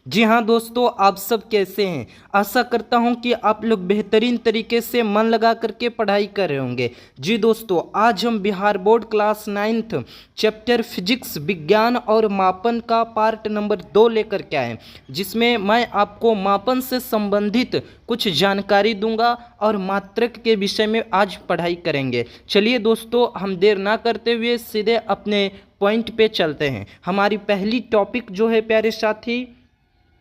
जी हाँ दोस्तों, आप सब कैसे हैं। आशा करता हूं कि आप लोग बेहतरीन तरीके से मन लगा करके पढ़ाई कर रहे होंगे। जी दोस्तों, आज हम Bihar board class 9th chapter physics विज्ञान और मापन का पार्ट नंबर 2 लेकर के आए, जिसमें मैं आपको मापन से संबंधित कुछ जानकारी दूंगा और मात्रक के विषय में आज पढ़ाई करेंगे। चलिए दोस्तों, हम देर ना करते हुए सीधे अपने पॉइंट पे चलते हैं। हमारी पहली टॉपिक जो है प्यारे साथी,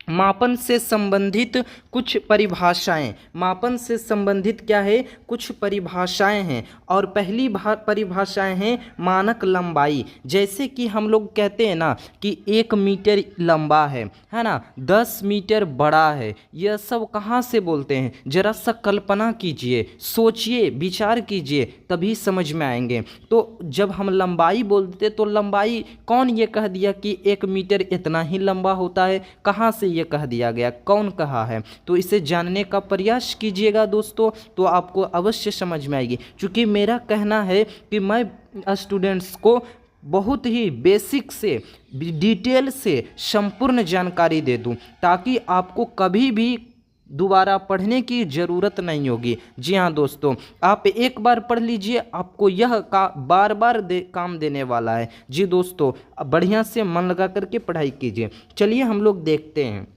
मापन से संबंधित कुछ परिभाषाएं। मापन से संबंधित क्या है, कुछ परिभाषाएं हैं। और पहली परिभाषाएं हैं मानक लंबाई। जैसे कि हम लोग कहते हैं ना कि 1 मीटर लंबा है ना, 10 मीटर बड़ा है। यह सब कहाँ से बोलते हैं, जरा सा कल्पना कीजिए, सोचिए, विचार कीजिए, तभी समझ में आएंगे। तो जब हम लंबाई बोलते तो लंबाई कौन ये कह दिया कि 1 मीटर इतना ही लंबा होता है, कहाँ से ये कह दिया गया, कौन कहा है। तो इसे जानने का प्रयास कीजिएगा दोस्तों, तो आपको अवश्य समझ में आएगी। क्योंकि मेरा कहना है कि मैं स्टूडेंट्स को बहुत ही बेसिक से डिटेल से संपूर्ण जानकारी दे दूं, ताकि आपको कभी भी दोबारा पढ़ने की ज़रूरत नहीं होगी। जी हाँ दोस्तों, आप एक बार पढ़ लीजिए, आपको यह बार बार काम देने वाला है। जी दोस्तों, बढ़िया से मन लगा करके पढ़ाई कीजिए। चलिए हम लोग देखते हैं।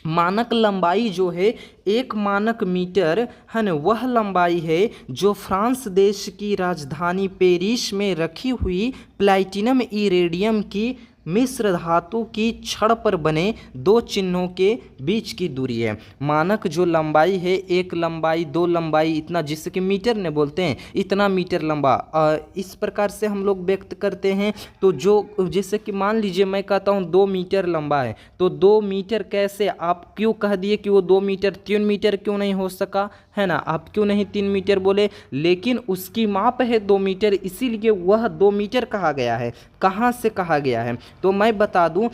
मानक लंबाई जो है, 1 मानक मीटर है न, वह लंबाई है जो फ्रांस देश की राजधानी पेरिस में रखी हुई प्लैटिनम इरेडियम की मिश्र धातु की छड़ पर बने 2 चिन्हों के बीच की दूरी है। मानक जो लंबाई है, 1 लंबाई, 2 लंबाई, इतना, जिससे कि मीटर ने बोलते हैं, इतना मीटर लंबा, इस प्रकार से हम लोग व्यक्त करते हैं। तो जो जैसे कि मान लीजिए मैं कहता हूँ 2 मीटर लंबा है, तो 2 मीटर कैसे, आप क्यों कह दिए कि वो 2 मीटर, 3 मीटर क्यों नहीं हो सका, है ना, आप क्यों नहीं 3 मीटर बोले। लेकिन उसकी माप है 2 मीटर, इसीलिए वह 2 मीटर कहा गया है। कहाँ से कहा गया है, तो मैं बता दूं,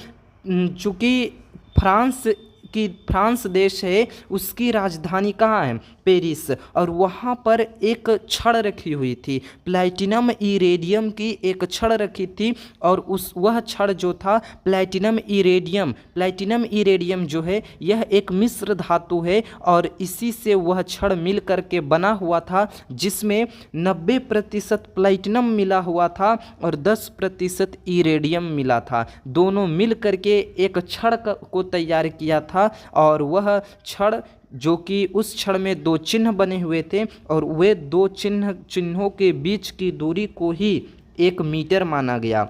चूँकि फ्रांस देश है, उसकी राजधानी कहाँ है, पेरिस, और वहाँ पर एक छड़ रखी हुई थी, प्लैटिनम इरेडियम की एक छड़ रखी थी। और वह छड़ जो था प्लैटिनम इरेडियम जो है, यह एक मिश्र धातु है, और इसी से वह छड़ मिल करके बना हुआ था, जिसमें 90% प्लैटिनम मिला हुआ था और 10% इरेडियम मिला था। दोनों मिल करके एक छड़ को तैयार किया था, और वह छड़, जो कि उस छड़ में 2 चिन्ह बने हुए थे, और वे 2 चिन्हों के बीच की दूरी को ही 1 मीटर माना गया।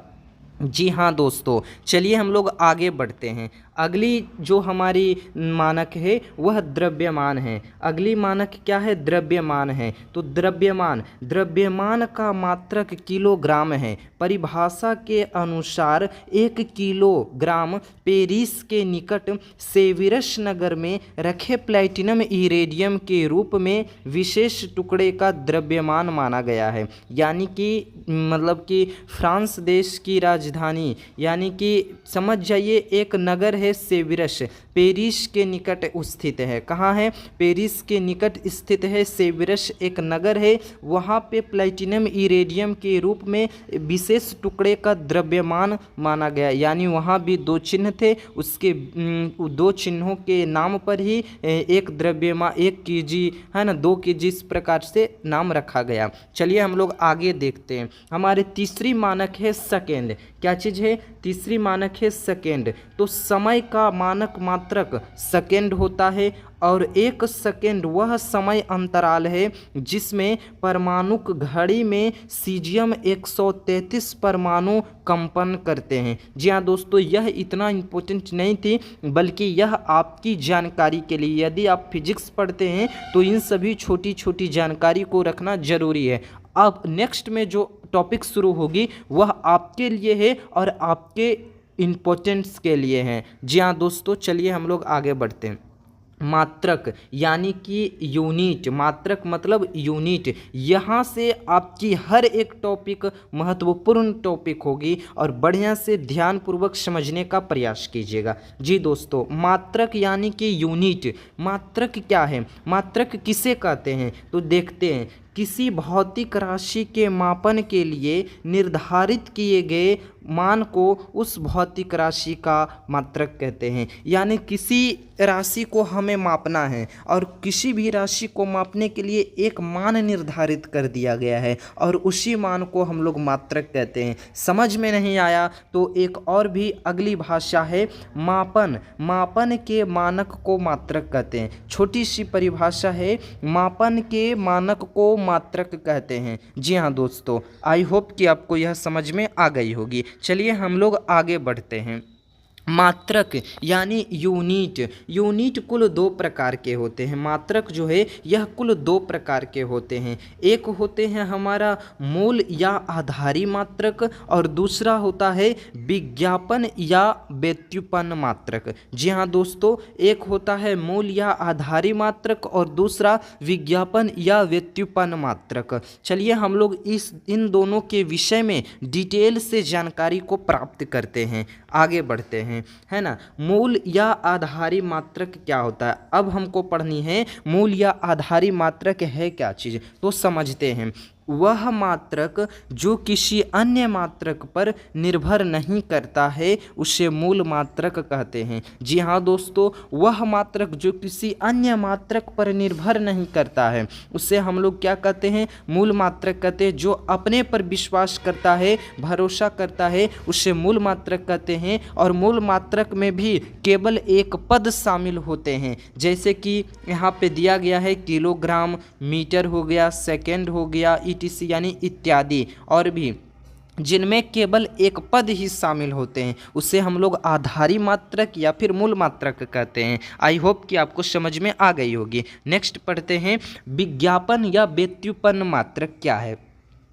जी हाँ दोस्तों, चलिए हम लोग आगे बढ़ते हैं। अगली जो हमारी मानक है वह द्रव्यमान है। अगली मानक क्या है, द्रव्यमान है। तो द्रव्यमान का मात्रक किलोग्राम है। परिभाषा के अनुसार 1 किलोग्राम पेरिस के निकट सेविरस नगर में रखे प्लैटिनम इरेडियम के रूप में विशेष टुकड़े का द्रव्यमान माना गया है। यानी कि मतलब कि फ्रांस देश की राजधानी, यानी कि समझ जाइए, एक नगर है सेविरस, पेरिस के निकट स्थित है। कहाँ है, पेरिस के निकट स्थित है सेविरस, एक नगर है। वहाँ पे प्लैटिनम इरेडियम के रूप में विशेष टुकड़े का द्रव्यमान माना गया। यानी वहाँ भी 2 चिन्ह थे, उसके 2 चिन्हों के नाम पर ही एक द्रव्यमान, 1 केजी है ना, 2 केजी, इस प्रकार से नाम रखा गया। चलिए हम लोग आगे देखते हैं। हमारे तीसरी मानक है सेकेंड। क्या चीज़ है, तीसरी मानक है सेकेंड। तो समय का मानक मात्रक सेकेंड होता है, और 1 सेकेंड वह समय अंतराल है जिसमें परमाणुक घड़ी में सीजियम 133 परमाणु कंपन करते हैं। जी हाँ दोस्तों, यह इतना इम्पोर्टेंट नहीं थी, बल्कि यह आपकी जानकारी के लिए, यदि आप फिजिक्स पढ़ते हैं तो इन सभी छोटी छोटी जानकारी को रखना जरूरी है। अब नेक्स्ट में जो टॉपिक शुरू होगी वह आपके लिए है और आपके इम्पोर्टेंस के लिए हैं। जी हाँ दोस्तों, चलिए हम लोग आगे बढ़ते हैं। मात्रक यानी कि यूनिट, मात्रक मतलब यूनिट। यहाँ से आपकी हर एक टॉपिक महत्वपूर्ण टॉपिक होगी, और बढ़िया से ध्यानपूर्वक समझने का प्रयास कीजिएगा। जी दोस्तों, मात्रक यानी कि यूनिट। मात्रक क्या है, मात्रक किसे कहते हैं, तो देखते हैं। किसी भौतिक राशि के मापन के लिए निर्धारित किए गए मान को उस भौतिक राशि का मात्रक कहते हैं। यानी किसी राशि को हमें मापना है और किसी भी राशि को मापने के लिए एक मान निर्धारित कर दिया गया है और उसी मान को हम लोग मात्रक कहते हैं। समझ में नहीं आया तो एक और भी अगली भाषा है मापन। मापन के मानक को मात्रक कहते हैं। छोटी सी परिभाषा है, मापन के मानक को मात्रक कहते हैं। जी हाँ दोस्तों, आई होप कि आपको यह समझ में आ गई होगी। चलिए हम लोग आगे बढ़ते हैं। मात्रक यानी यूनिट। यूनिट कुल दो प्रकार के होते हैं। मात्रक जो है यह कुल दो प्रकार के होते हैं। एक होते हैं हमारा मूल या आधारी मात्रक और दूसरा होता है विज्ञापन या व्युत्पन्न मात्रक। जी हाँ दोस्तों, एक होता है मूल या आधारी मात्रक और दूसरा विज्ञापन या व्युत्पन्न मात्रक। चलिए हम लोग इन दोनों के विषय में डिटेल से जानकारी को प्राप्त करते हैं, आगे बढ़ते हैं, है ना। मूल या आधारी मात्रक क्या होता है, अब हमको पढ़नी है मूल या आधारी मात्रक है क्या चीज़, तो समझते हैं। वह मात्रक जो किसी अन्य मात्रक पर निर्भर नहीं करता है उसे मूल मात्रक कहते हैं। जी हाँ दोस्तों, वह मात्रक जो किसी अन्य मात्रक पर निर्भर नहीं करता है उसे हम लोग क्या कहते हैं, मूल मात्रक कहते हैं। जो अपने पर विश्वास करता है, भरोसा करता है, उसे मूल मात्रक कहते हैं। और मूल मात्रक में भी केवल एक पद शामिल होते हैं, जैसे कि यहाँ पे दिया गया है किलोग्राम, मीटर हो गया, सेकेंड हो गया, ETC यानी इत्यादि, और भी जिनमें केवल एक पद ही शामिल होते हैं उसे हम लोग आधारी मात्रक या फिर मूल मात्रक कहते हैं। आई होप कि आपको समझ में आ गई होगी। नेक्स्ट पढ़ते हैं विज्ञापन या व्युत्पन्न मात्रक क्या है।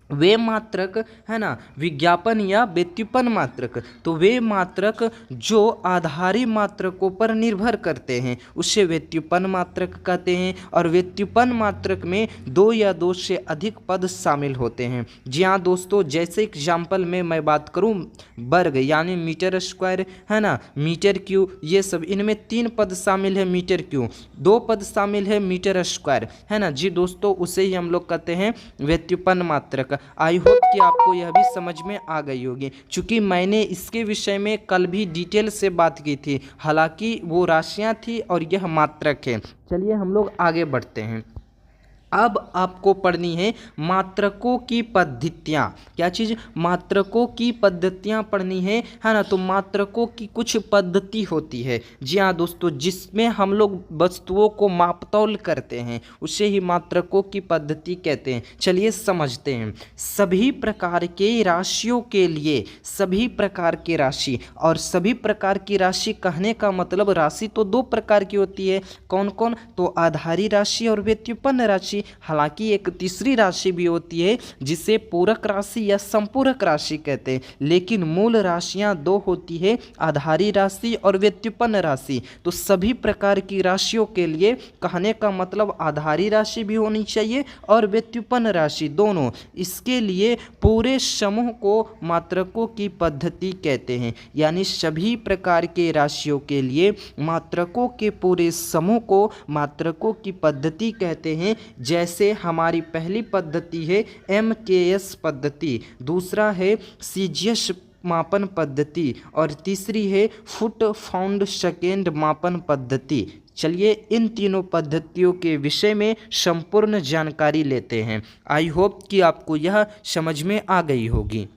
वे मात्रक, है ना, विज्ञापन या व्युत्पन्न मात्रक, तो वे मात्रक जो आधारी मात्रकों पर निर्भर करते हैं उसे व्युत्पन्न मात्रक कहते हैं। और व्युत्पन्न मात्रक में दो या दो से अधिक पद शामिल होते हैं। जी हाँ दोस्तों, जैसे एग्जाम्पल में मैं बात करूँ, वर्ग यानी मीटर स्क्वायर, है ना, मीटर क्यू, ये सब, इनमें 3 पद शामिल है मीटर क्यू, 2 पद शामिल है मीटर स्क्वायर, है ना। जी दोस्तों, उसे ही हम लोग कहते हैं व्युत्पन्न मात्रक। आई होप कि आपको यह भी समझ में आ गई होगी, क्योंकि मैंने इसके विषय में कल भी डिटेल से बात की थी, हालांकि वो राशियां थी और यह मात्रक है। चलिए हम लोग आगे बढ़ते हैं। अब आपको पढ़नी है मात्रकों की पद्धतियाँ। क्या चीज़, मात्रकों की पद्धतियाँ पढ़नी है ना। तो मात्रकों की कुछ पद्धति होती है, जी हाँ दोस्तों, जिसमें हम लोग वस्तुओं को मापतौल करते हैं उसे ही मात्रकों की पद्धति कहते हैं। चलिए समझते हैं। सभी प्रकार के राशियों के लिए, सभी प्रकार के राशि, और सभी प्रकार की राशि कहने का मतलब राशि तो 2 प्रकार की होती है। कौन कौन, तो आधारी राशि और व्युत्पन्न राशि। हालांकि एक तीसरी राशि भी होती है जिसे पूरक राशि या संपूरक राशि कहते हैं, लेकिन मूल राशियां 2 होती है, आधारी राशि और व्युत्पन्न राशि। तो सभी प्रकार की राशियों के लिए कहने का मतलब आधारी राशि भी होनी चाहिए और व्युत्पन्न राशि दोनों। इसके लिए पूरे समूह को मात्रकों की पद्धति कहते हैं। यानी सभी प्रकार के राशियों के लिए मात्रकों के पूरे समूह को मात्रकों की पद्धति कहते हैं। जैसे हमारी पहली पद्धति है MKS पद्धति, दूसरा है CGS मापन पद्धति और तीसरी है फुट पाउंड सेकेंड मापन पद्धति। चलिए इन तीनों पद्धतियों के विषय में संपूर्ण जानकारी लेते हैं। आई होप कि आपको यह समझ में आ गई होगी।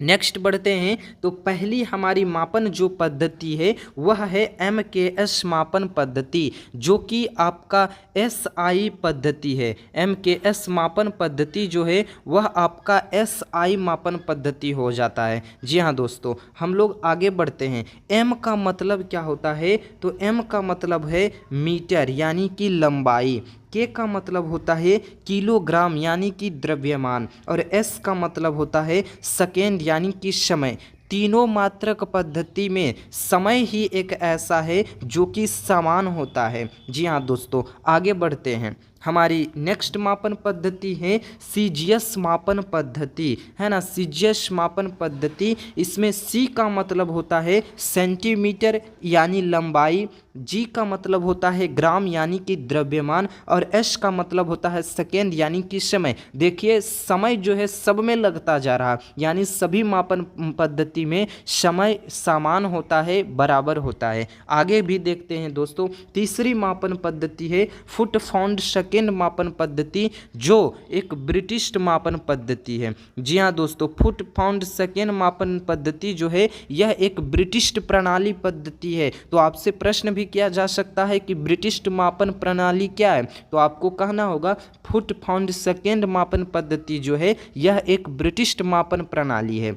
नेक्स्ट बढ़ते हैं। तो पहली हमारी मापन जो पद्धति है वह है MKS मापन पद्धति, जो कि आपका SI पद्धति है। MKS मापन पद्धति जो है वह आपका SI मापन पद्धति हो जाता है। जी हाँ दोस्तों, हम लोग आगे बढ़ते हैं। M का मतलब क्या होता है, तो M का मतलब है मीटर यानी कि लंबाई, K का मतलब होता है किलोग्राम यानी कि द्रव्यमान, और S का मतलब होता है सेकेंड यानी कि समय। तीनों मात्रक पद्धति में समय ही एक ऐसा है जो कि समान होता है। जी हाँ दोस्तों, आगे बढ़ते हैं, हमारी नेक्स्ट मापन पद्धति है सीजीएस मापन पद्धति, है ना, सीजीएस मापन पद्धति। इसमें सी का मतलब होता है सेंटीमीटर यानी लंबाई, जी का मतलब होता है ग्राम यानी कि द्रव्यमान, और एस का मतलब होता है सेकेंड यानी कि समय। देखिए समय जो है सब में लगता जा रहा, यानी सभी मापन पद्धति में समय समान होता है, बराबर होता है। आगे भी देखते हैं दोस्तों, तीसरी मापन पद्धति है फुट पाउंड सेकेंड मापन पद्धति, जो एक ब्रिटिश मापन पद्धति है। जी हाँ दोस्तों, फुट पाउंड सेकेंड मापन पद्धति जो है यह एक ब्रिटिश प्रणाली पद्धति है। तो आपसे प्रश्न भी किया जा सकता है कि ब्रिटिश मापन प्रणाली क्या है, तो आपको कहना होगा फुट पाउंड सेकेंड मापन पद्धति जो है यह एक ब्रिटिश मापन प्रणाली है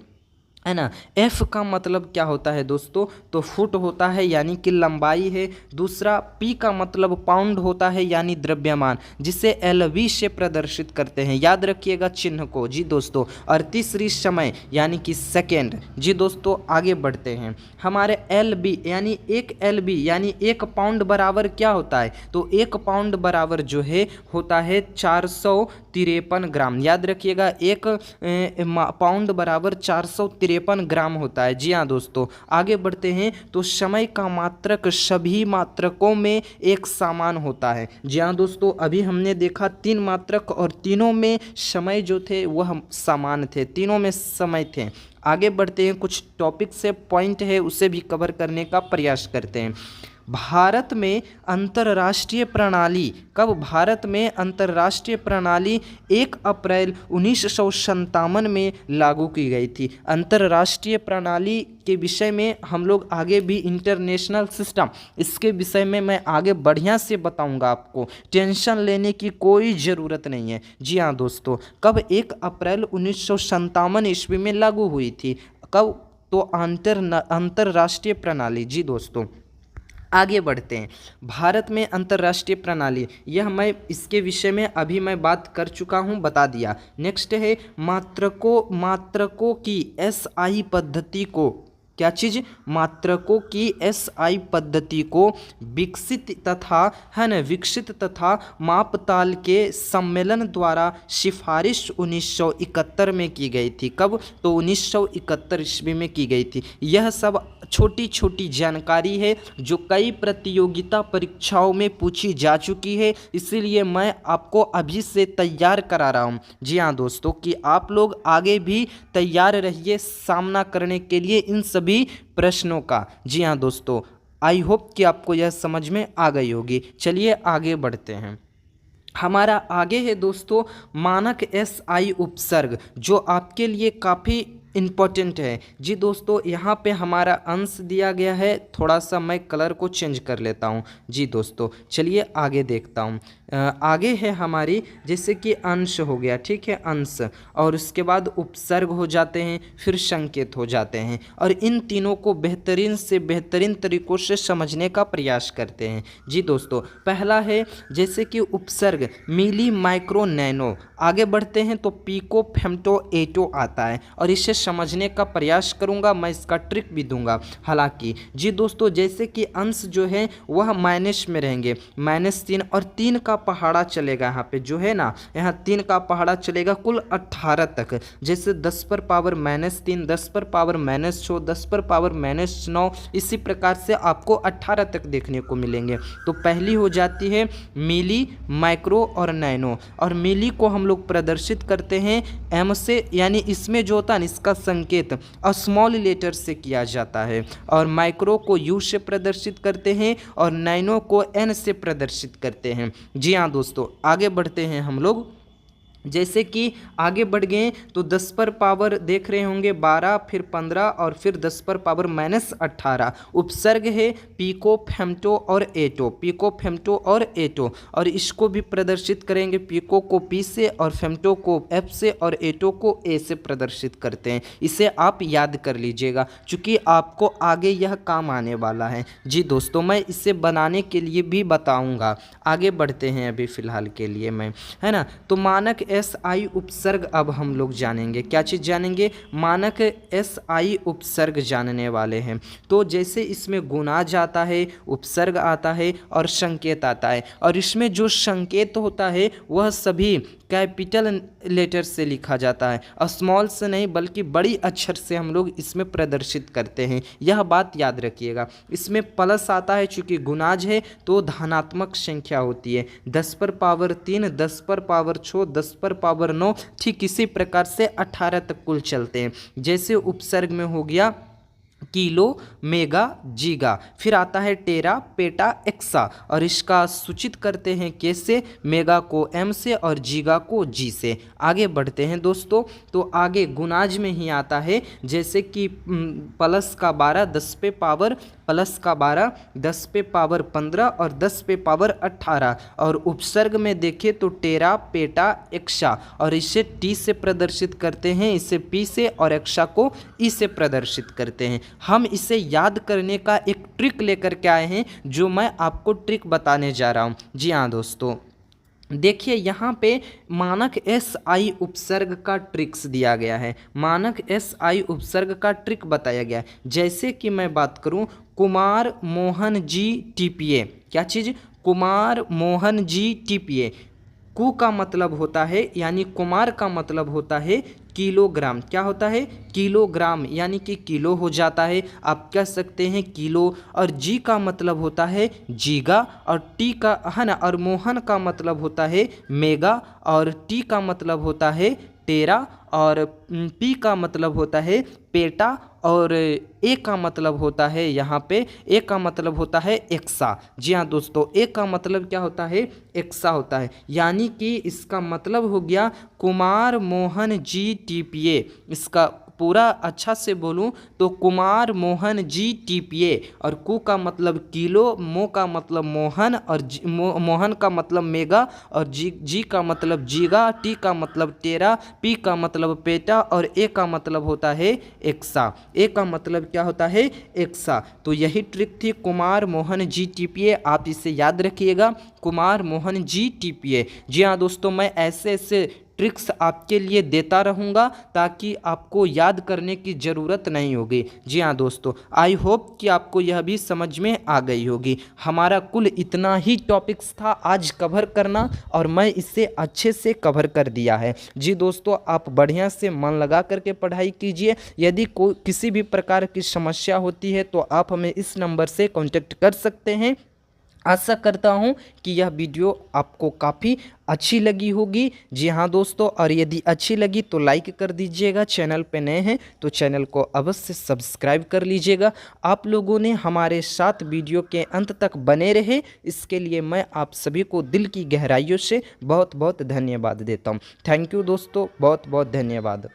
ना। एफ का मतलब क्या होता है दोस्तों, तो फुट होता है यानी कि लंबाई है। दूसरा पी का मतलब पाउंड होता है यानी द्रव्यमान, जिसे एलवी से प्रदर्शित करते हैं, याद रखिएगा चिन्ह को जी दोस्तों। और तीसरी समय यानी कि सेकेंड। जी दोस्तों आगे बढ़ते हैं, हमारे एलबी यानी एक एलबी यानी एक पाउंड बराबर क्या होता है, तो एक पाउंड बराबर जो है होता है 453 ग्राम, याद रखिएगा एक पाउंड बराबर 453 ग्राम होता है। जी हाँ दोस्तों आगे बढ़ते हैं, तो समय का मात्रक सभी मात्रकों में एक समान होता है। जी हाँ दोस्तों, अभी हमने देखा 3 मात्रक और तीनों में समय जो थे वह समान थे, तीनों में समय थे। आगे बढ़ते हैं, कुछ टॉपिक से पॉइंट है उसे भी कवर करने का प्रयास करते हैं। भारत में अंतर्राष्ट्रीय प्रणाली कब, भारत में अंतर्राष्ट्रीय प्रणाली 1 अप्रैल 1957 में लागू की गई थी। अंतर्राष्ट्रीय प्रणाली के विषय में हम लोग आगे भी इंटरनेशनल सिस्टम, इसके विषय में मैं आगे बढ़िया से बताऊंगा, आपको टेंशन लेने की कोई ज़रूरत नहीं है। जी हाँ दोस्तों, कब 1 अप्रैल 1957 ईस्वी में लागू हुई थी, कब, तो अंतर्राष्ट्रीय प्रणाली। जी दोस्तों आगे बढ़ते हैं, भारत में अंतर्राष्ट्रीय प्रणाली, यह मैं इसके विषय में अभी मैं बात कर चुका हूँ, बता दिया। नेक्स्ट है मात्रकों की एसआई पद्धति को, क्या चीज़, मात्रकों की एसआई पद्धति को विकसित तथा मापताल के सम्मेलन द्वारा सिफारिश 1971 में की गई थी। कब, तो 1971 ईस्वी में की गई थी। यह सब छोटी छोटी जानकारी है जो कई प्रतियोगिता परीक्षाओं में पूछी जा चुकी है, इसीलिए मैं आपको अभी से तैयार करा रहा हूँ। जी हाँ दोस्तों, कि आप लोग आगे भी तैयार रहिए सामना करने के लिए इन सभी प्रश्नों का। जी हाँ दोस्तों, आई होप कि आपको यह समझ में आ गई होगी। चलिए आगे बढ़ते हैं, हमारा आगे है दोस्तों मानक एसआई उपसर्ग, जो आपके लिए काफ़ी इम्पॉर्टेंट है। जी दोस्तों यहाँ पे हमारा अंश दिया गया है, थोड़ा सा मैं कलर को चेंज कर लेता हूँ। जी दोस्तों चलिए आगे देखता हूँ। आगे है हमारी जैसे कि अंश हो गया, ठीक है, अंश, और उसके बाद उपसर्ग हो जाते हैं, फिर संकेत हो जाते हैं, और इन तीनों को बेहतरीन से बेहतरीन तरीक़ों से समझने का प्रयास करते हैं। जी दोस्तों पहला है जैसे कि उपसर्ग मिली, माइक्रो, नैनो। आगे बढ़ते हैं तो पीको, फेम्टो, एटो आता है, और इसे समझने का प्रयास करूंगा, मैं इसका ट्रिक भी दूंगा हालांकि। जी दोस्तों जैसे कि अंश जो है वह माइनस में रहेंगे, -3, और 3 का पहाड़ा चलेगा यहाँ पे, जो है ना, यहाँ 3 का पहाड़ा चलेगा कुल 18 तक, जैसे 10 पर पावर -3, 10 पर पावर -6, 10 पर पावर -9, इसी प्रकार से आपको 18 तक देखने को मिलेंगे। तो पहली हो जाती है मिली, माइक्रो और नैनो, और मिली को हम लोग प्रदर्शित करते हैं एम से, यानी इसमें जो होता है इसका संकेत स्मॉल लेटर से किया जाता है, और माइक्रो को यू से प्रदर्शित करते हैं और नैनो को एन से प्रदर्शित करते हैं। जी हाँ दोस्तों आगे बढ़ते हैं हम लोग, जैसे कि आगे बढ़ गए तो 10 पर पावर देख रहे होंगे 12, फिर 15, और फिर 10 पर पावर -18। उपसर्ग है पीको, फेम्टो और एटो, पीको, फेम्टो और एटो, और इसको भी प्रदर्शित करेंगे, पीको को पी से और फेम्टो को एफ से और एटो को ए से प्रदर्शित करते हैं। इसे आप याद कर लीजिएगा क्योंकि आपको आगे यह काम आने वाला है। जी दोस्तों मैं इसे बनाने के लिए भी बताऊँगा, आगे बढ़ते हैं अभी फ़िलहाल के लिए मैं, है ना। तो मानक SI उपसर्ग अब हम लोग जानेंगे। क्या चीज़ जानेंगे? मानक SI उपसर्ग जानने वाले हैं। तो जैसे इसमें गुणाज आता है, उपसर्ग आता है और संकेत आता है, और इसमें जो संकेत होता है वह सभी कैपिटल लेटर से लिखा जाता है, स्मॉल से नहीं बल्कि बड़ी अक्षर से हम लोग इसमें प्रदर्शित करते हैं। यह बात याद रखिएगा। इसमें प्लस आता है, चूँकि गुणाज है तो धनात्मक संख्या होती है। 10 पर पावर 3, 10 पर पावर 6, 10 पर पावर 9, ठीक इसी प्रकार से 18 तक कुल चलते हैं। जैसे उपसर्ग में हो गया किलो, मेगा, जीगा, फिर आता है टेरा, पेटा, एक्सा, और इसका सूचित करते हैं कैसे? मेगा को एम से और जीगा को जी से। आगे बढ़ते हैं दोस्तों, तो आगे गुणाज में ही आता है, जैसे कि प्लस का 12 10 पे पावर प्लस का 12 10 पे पावर 15 और 10 पे पावर 18, और उपसर्ग में देखें तो टेरा, पेटा, एक्सा, और इसे टी से प्रदर्शित करते हैं, इसे पी से, और एक्सा को ई से प्रदर्शित करते हैं। हम इसे याद करने का एक ट्रिक लेकर के आए हैं, जो मैं आपको ट्रिक बताने जा रहा हूँ। जी हाँ दोस्तों, देखिए यहाँ पे मानक SI उपसर्ग का ट्रिक्स दिया गया है। मानक SI उपसर्ग का ट्रिक बताया गया है। जैसे कि मैं बात करूँ, कुमार मोहन जी TPA, क्या चीज़? कुमार मोहन जी TPA। कु का मतलब होता है, यानी कुमार का मतलब होता है किलोग्राम। क्या होता है? किलोग्राम, यानी कि किलो हो जाता है, आप कह सकते हैं किलो। और जी का मतलब होता है जीगा, और टी का है ना, और मोहन का मतलब होता है मेगा, और टी का मतलब होता है टेरा, और पी का मतलब होता है पेटा, और ए का मतलब होता है, यहाँ पे ए का मतलब होता है एक्सा। जी हाँ दोस्तों, ए का मतलब क्या होता है? एक्सा होता है। यानी कि इसका मतलब हो गया कुमार मोहन जी TPA। इसका पूरा अच्छा से बोलूं तो कुमार मोहन जी TPA, और कु का मतलब किलो, मो का मतलब मोहन, और मोहन का मतलब मेगा, और जी का मतलब जीगा, टी का मतलब टेरा, पी का मतलब पेटा, और ए का मतलब होता है एक्सा। ए का मतलब क्या होता है? एक्सा। तो यही ट्रिक थी कुमार मोहन जी TPA, आप इसे याद रखिएगा, कुमार मोहन जी TPA। जी हाँ दोस्तों, मैं ऐसे ऐसे ट्रिक्स आपके लिए देता रहूँगा ताकि आपको याद करने की ज़रूरत नहीं होगी। जी हाँ दोस्तों, आई होप कि आपको यह भी समझ में आ गई होगी। हमारा कुल इतना ही टॉपिक्स था आज कवर करना, और मैं इसे अच्छे से कवर कर दिया है। जी दोस्तों, आप बढ़िया से मन लगा करके पढ़ाई कीजिए। यदि कोई किसी भी प्रकार की समस्या होती है तो आप हमें इस नंबर से कॉन्टेक्ट कर सकते हैं। आशा करता हूँ कि यह वीडियो आपको काफ़ी अच्छी लगी होगी। जी हाँ दोस्तों, और यदि अच्छी लगी तो लाइक कर दीजिएगा। चैनल पे नए हैं तो चैनल को अवश्य सब्सक्राइब कर लीजिएगा। आप लोगों ने हमारे साथ वीडियो के अंत तक बने रहे, इसके लिए मैं आप सभी को दिल की गहराइयों से बहुत बहुत धन्यवाद देता हूँ। थैंक यू दोस्तों, बहुत बहुत धन्यवाद।